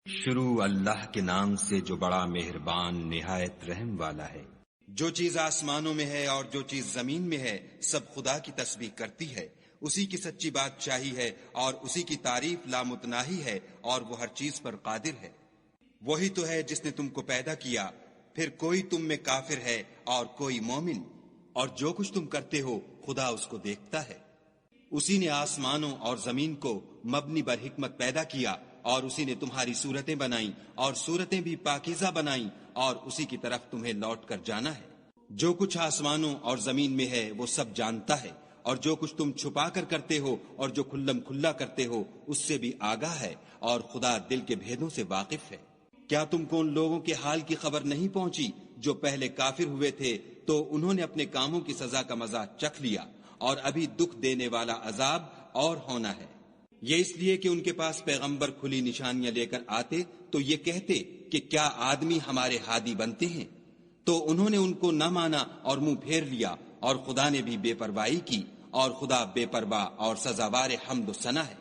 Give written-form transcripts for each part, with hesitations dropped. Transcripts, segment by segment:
شروع اللہ کے نام سے جو بڑا مہربان نہایت رحم والا ہے۔ جو چیز آسمانوں میں ہے اور جو چیز زمین میں ہے سب خدا کی تسبیح کرتی ہے، اسی کی سچی بادشاہی ہے اور اسی کی تعریف لامتناہی ہے اور وہ ہر چیز پر قادر ہے۔ وہی تو ہے جس نے تم کو پیدا کیا، پھر کوئی تم میں کافر ہے اور کوئی مومن، اور جو کچھ تم کرتے ہو خدا اس کو دیکھتا ہے۔ اسی نے آسمانوں اور زمین کو مبنی بر حکمت پیدا کیا، اور اسی نے تمہاری صورتیں بنائیں اور صورتیں بھی پاکیزہ بنائیں، اور اسی کی طرف تمہیں لوٹ کر جانا ہے۔ جو کچھ آسمانوں اور زمین میں ہے وہ سب جانتا ہے، اور جو کچھ تم چھپا کر کرتے ہو اور جو کھلم کھلا کرتے ہو اس سے بھی آگاہ ہے، اور خدا دل کے بھیدوں سے واقف ہے۔ کیا تم کو ان لوگوں کے حال کی خبر نہیں پہنچی جو پہلے کافر ہوئے تھے تو انہوں نے اپنے کاموں کی سزا کا مزہ چکھ لیا، اور ابھی دکھ دینے والا عذاب اور ہونا ہے۔ یہ اس لیے کہ ان کے پاس پیغمبر کھلی نشانیاں لے کر آتے تو یہ کہتے کہ کیا آدمی ہمارے ہادی بنتے ہیں، تو انہوں نے ان کو نہ مانا اور منہ پھیر لیا، اور خدا نے بھی بے پرواہی کی، اور خدا بے پرواہ اور سزاوار حمد و ثنا ہے۔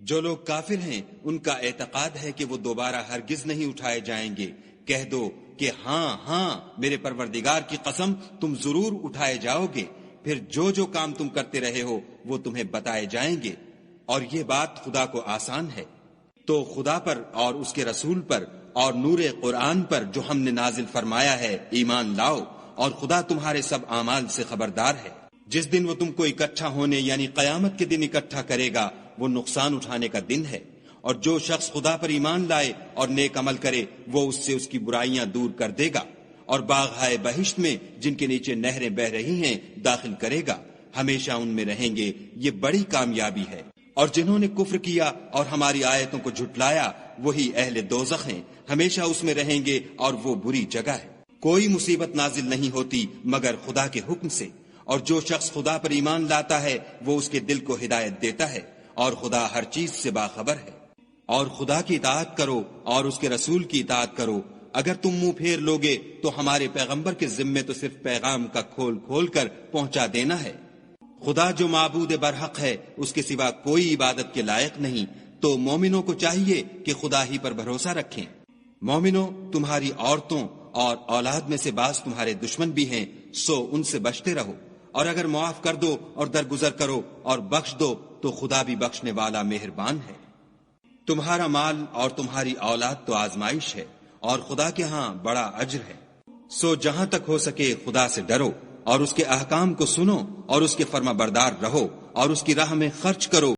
جو لوگ کافر ہیں ان کا اعتقاد ہے کہ وہ دوبارہ ہرگز نہیں اٹھائے جائیں گے۔ کہہ دو کہ ہاں ہاں میرے پروردگار کی قسم تم ضرور اٹھائے جاؤ گے، پھر جو جو کام تم کرتے رہے ہو وہ تمہیں بتائے جائیں گے، اور یہ بات خدا کو آسان ہے۔ تو خدا پر اور اس کے رسول پر اور نور قرآن پر جو ہم نے نازل فرمایا ہے ایمان لاؤ، اور خدا تمہارے سب اعمال سے خبردار ہے۔ جس دن وہ تم کو اکٹھا ہونے یعنی قیامت کے دن اکٹھا کرے گا وہ نقصان اٹھانے کا دن ہے، اور جو شخص خدا پر ایمان لائے اور نیک عمل کرے وہ اس سے اس کی برائیاں دور کر دے گا، اور باغ بہشت میں جن کے نیچے نہریں بہ رہی ہیں داخل کرے گا، ہمیشہ ان میں رہیں گے، یہ بڑی کامیابی ہے۔ اور جنہوں نے کفر کیا اور ہماری آیتوں کو جھٹلایا وہی اہل دوزخ ہیں، ہمیشہ اس میں رہیں گے اور وہ بری جگہ ہے۔ کوئی مصیبت نازل نہیں ہوتی مگر خدا کے حکم سے، اور جو شخص خدا پر ایمان لاتا ہے وہ اس کے دل کو ہدایت دیتا ہے، اور خدا ہر چیز سے باخبر ہے۔ اور خدا کی اطاعت کرو اور اس کے رسول کی اطاعت کرو۔ اگر تم منہ پھیر لوگے تو ہمارے پیغمبر کے ذمے تو صرف پیغام کا کھول کھول کر پہنچا دینا ہے۔ خدا جو معبود برحق ہے اس کے سوا کوئی عبادت کے لائق نہیں، تو مومنوں کو چاہیے کہ خدا ہی پر بھروسہ رکھیں۔ مومنوں، تمہاری عورتوں اور اولاد میں سے بعض تمہارے دشمن بھی ہیں، سو ان سے بچتے رہو، اور اگر معاف کر دو اور درگزر کرو اور بخش دو تو خدا بھی بخشنے والا مہربان ہے۔ تمہارا مال اور تمہاری اولاد تو آزمائش ہے، اور خدا کے ہاں بڑا اجر ہے۔ سو جہاں تک ہو سکے خدا سے ڈرو، اور اس کے احکام کو سنو، اور اس کے فرما بردار رہو، اور اس کی راہ میں خرچ کرو،